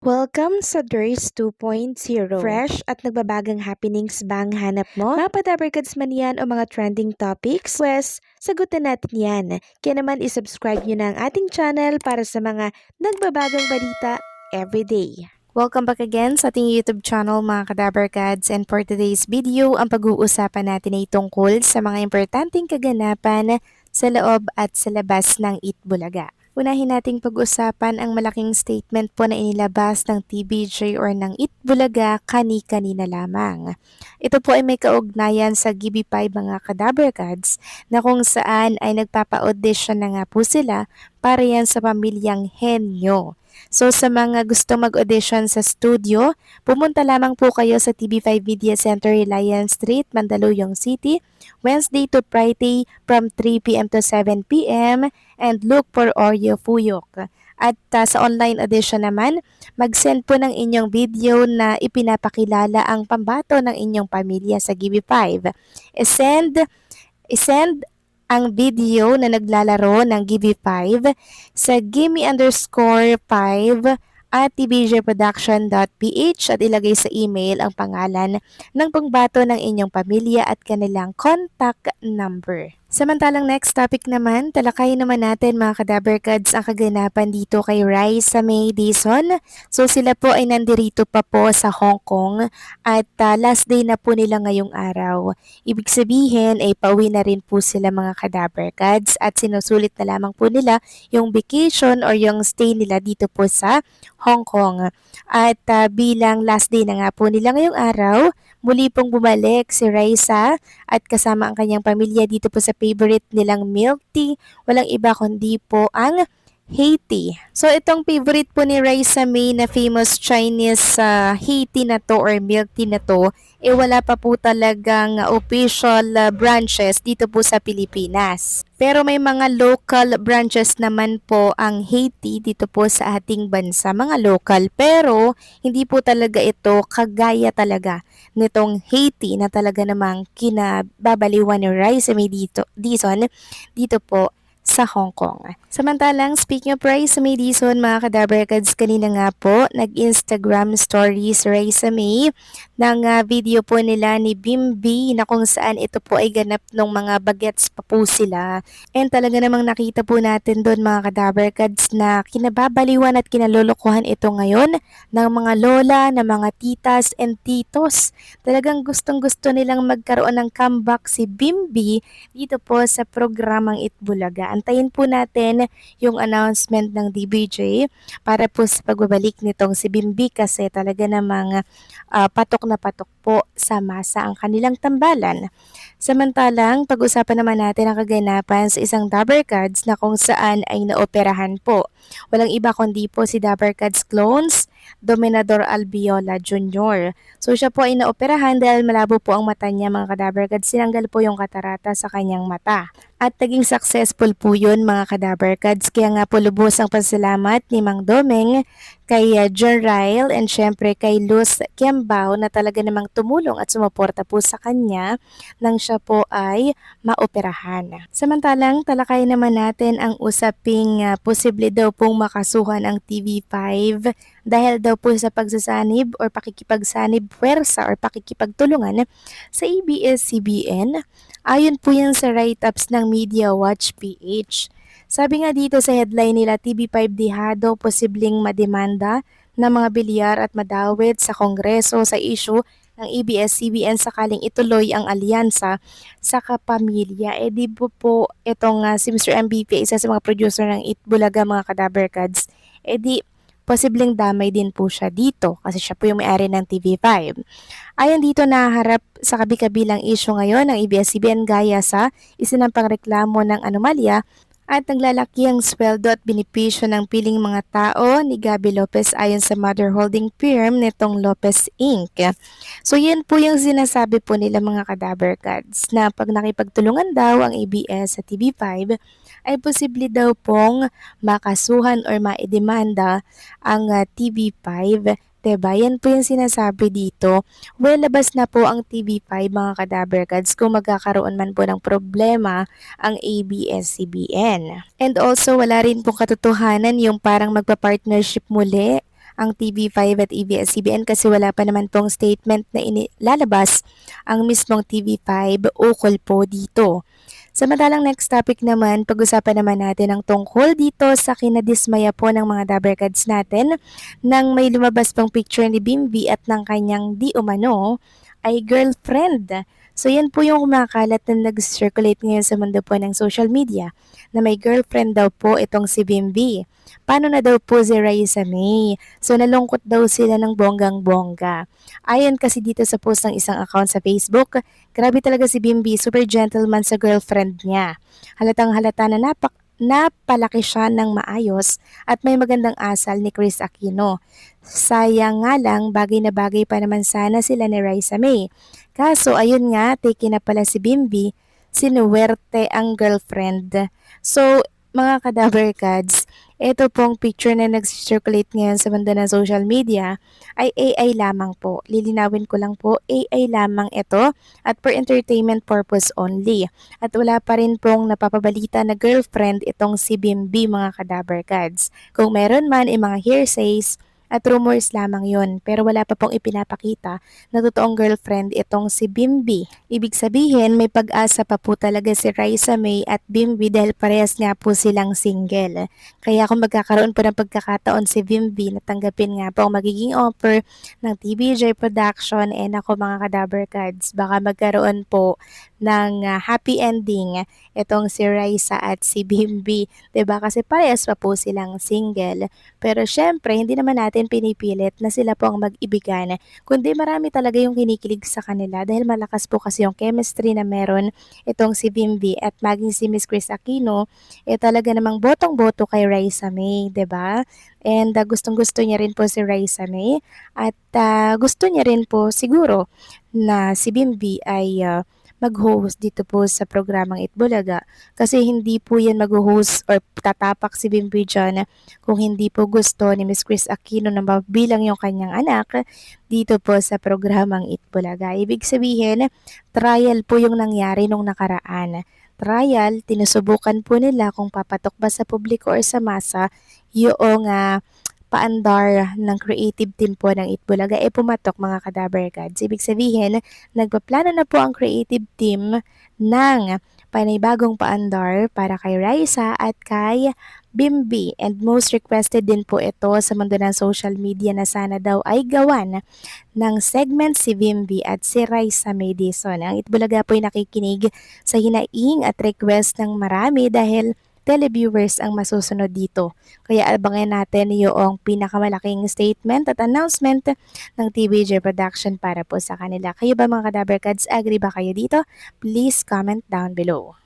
Welcome sa DRS 2.0. Fresh at nagbabagang happenings ba ang hanap mo? Mga padabarkads man yan o mga trending topics? Pwes, sagutin natin yan. Kaya naman isubscribe nyo na ang ating channel para sa mga nagbabagang balita everyday. Welcome back again sa ating YouTube channel mga kadabarkads, and for today's video, ang pag-uusapan natin ay tungkol sa mga importanteng kaganapan sa loob at sa labas ng Itbulaga. Unahin nating pag-usapan ang malaking statement po na inilabas ng TBJ or ng Itbulaga kani-kanina lamang. Ito po ay may kaugnayan sa GB5 mga kadabarkads na kung saan ay nagpapa-audition na nga po sila para yan sa pamilyang Henyo. So sa mga gusto mag-audition sa studio, pumunta lamang po kayo sa TV5 Media Center, Reliance Street, Mandaluyong City, Wednesday to Friday from 3 p.m. to 7 p.m. and look for Oreo Fuyok. At sa online audition naman, mag-send po ng inyong video na ipinapakilala ang pambato ng inyong pamilya sa GB5. I-send ang video na naglalaro ng GB5 sa gimme_5 at tbjproduction.ph at ilagay sa email ang pangalan ng pangbato ng inyong pamilya at kanilang contact number. Samantalang next topic naman, talakayin naman natin mga kadabarkads ang kaganapan dito kay Raisa May Dizon. So sila po ay nandirito pa po sa Hong Kong at last day na po nila ngayong araw. Ibig sabihin ay pauwi na rin po sila mga kadabarkads at sinusulit na lamang po nila yung vacation or yung stay nila dito po sa Hong Kong. At bilang last day na nga po nila ngayong araw, muli pong bumalik si Raisa at kasama ang kanyang pamilya dito po sa favorite nilang milk tea. Walang iba kundi po ang Haiti. So itong favorite po ni Raisa May na famous Chinese Haiti na to or milk tea na to, wala pa po talagang official branches dito po sa Pilipinas. Pero may mga local branches naman po ang Haiti dito po sa ating bansa, mga local. Pero hindi po talaga ito kagaya talaga nitong Haiti na talaga namang kinababaliwan ni Raisa May Dizon dito po sa Hong Kong. Samantalang, speaking of Raisa May Dizon, mga kadabarkads, kanina nga po, nag-Instagram stories Raisa May ng video po nila ni Bimbi na kung saan ito po ay ganap ng mga bagets pa po sila. And talaga namang nakita po natin doon mga kadabarkads na kinababaliwan at kinalolokohan ito ngayon ng mga lola, ng mga titas and titos. Talagang gustong-gusto nilang magkaroon ng comeback si Bimbi dito po sa programang Itbulaga. Antayin po natin yung announcement ng DBJ para po sa pagbabalik nitong si Bimbi kasi talaga namang patok na patok po sa masa ang kanilang tambalan. Samantalang, pag-usapan naman natin ang kaganapan sa isang Dabarkads na kung saan ay naoperahan po. Walang iba kundi po si Dabarkads Clones, Dominador Albiola Jr. So siya po ay naoperahan dahil malabo po ang mata niya mga kadabarkads. Sinanggal po yung katarata sa kanyang mata. At naging successful po yun mga kadabarkads. Kaya nga po lubos ang pasalamat ni Mang Domeng kay John Ryle and syempre kay Luz Kiambao na talaga namang tumulong at sumuporta po sa kanya nang siya po ay maoperahan. Samantalang talakay naman natin ang usaping posible daw pong makasuhan ang TV5 dahil daw po sa pagsasanib or pakikipagsanib puwersa or pakikipagtulungan sa ABS-CBN. Ayon po yan sa write-ups ng Media Watch PH. Sabi nga dito sa headline nila, TV5 dihado posibleng mademanda ng mga bilyar at madawit sa Kongreso sa issue ng ABS-CBN sakaling ituloy ang alyansa sa kapamilya. Di po itong si Mr. MVP, isa sa mga producer ng Itbulaga mga kadabarkads, di posibleng damay din po siya dito kasi siya po yung may-ari ng TV5. Ayon dito naharap sa kabi-kabilang issue ngayon ng ABS-CBN gaya sa isinampang reklamo ng anomalya at naglalaki ang sweldo at benepisyo ng piling mga tao ni Gabby Lopez ayon sa mother holding firm nitong Lopez Inc. So yan po yung sinasabi po nila mga kadabarkads na pag nakipagtulungan daw ang ABS sa TV5 ay posible daw pong makasuhan or maidemanda ang TV5. Diba? Yan po yung sinasabi dito. Well, labas na po ang TV5 mga kadabarkads kung magkakaroon man po ng problema ang ABS-CBN. And also, wala rin pong katotohanan yung parang magpa-partnership muli ang TV5 at ABS-CBN kasi wala pa naman pong statement na inilalabas ang mismong TV5 ukol po dito. Samantalang next topic naman, pag-usapan naman natin ang tungkol dito sa kinadismaya po ng mga Dabarkads natin nang may lumabas pong picture ni Bimbi at ng kanyang di umano ay girlfriend. So yan po yung kumakalat na nag-circulate ngayon sa mundo po ng social media na may girlfriend daw po itong si Bimbi. Paano na daw po si Raisa May? So nalungkot daw sila ng bonggang-bongga. Ayon kasi dito sa post ng isang account sa Facebook, grabe talaga si Bimbi, super gentleman sa girlfriend niya. Halatang halata na napalaki siya ng maayos at may magandang asal ni Chris Aquino. Sayang nga lang, bagay na bagay pa naman sana sila ni Raisa May. Kaso ayun nga, take na pala si Bimbi, sinuwerte ang girlfriend. So, mga kadabarkads, ito pong picture na nag-circulate ngayon sa mundo ng social media ay AI lamang po. Lilinawin ko lang po, AI lamang ito at for entertainment purpose only. At wala pa rin pong napapabalita na girlfriend itong si Bimbi, mga kadabarkads. Kung meron man ay mga hearsays at rumors lamang yon, pero wala pa pong ipinapakita na totoong girlfriend itong si Bimbi. Ibig sabihin, may pag-asa pa po talaga si Raisa May at Bimbi dahil parehas nga po silang single. Kaya kung magkakaroon po ng pagkakataon si Bimbi na tanggapin nga po ang magiging offer ng TVJ Production, nako mga kadabarkads, baka magkaroon po ng happy ending itong si Raisa at si Bimbi. 'Di ba? Kasi parehas pa po silang single. Pero syempre, hindi naman natin pinipilit na sila po ang mag-ibigan, kundi marami talaga yung kinikilig sa kanila dahil malakas po kasi yung chemistry na meron itong si Bimbi at maging si Miss Chris Aquino, talaga namang botong-boto kay Raisa May, 'di ba? And gustong-gusto niya rin po si Raisa May at gusto niya rin po siguro na si Bimbi ay mag-host dito po sa programang Itbulaga kasi hindi po yan mag-host or tatapak si Bimbi dyan kung hindi po gusto ni Miss Chris Aquino na mabilang yung kanyang anak dito po sa programang Itbulaga. Ibig sabihin, trial po yung nangyari nung nakaraan. Trial, tinusubukan po nila kung papatok ba sa publiko or sa masa yung paandar ng creative team po ng Itbulaga pumatok, mga kadabarkads. Ibig sabihin, nagpaplano na po ang creative team ng panibagong paandar para kay Raisa at kay Bimbi. And most requested din po ito sa mundo ng social media na sana daw ay gawan ng segment si Bimbi at si Raisa May Dizon. Ang Itbulaga po ay nakikinig sa hinaing at request ng marami dahil televiewers ang masusunod dito. Kaya abangan natin yung pinakamalaking statement at announcement ng TVJ Production para po sa kanila. Kayo ba mga Kadabarkads, agree ba kayo dito? Please comment down below.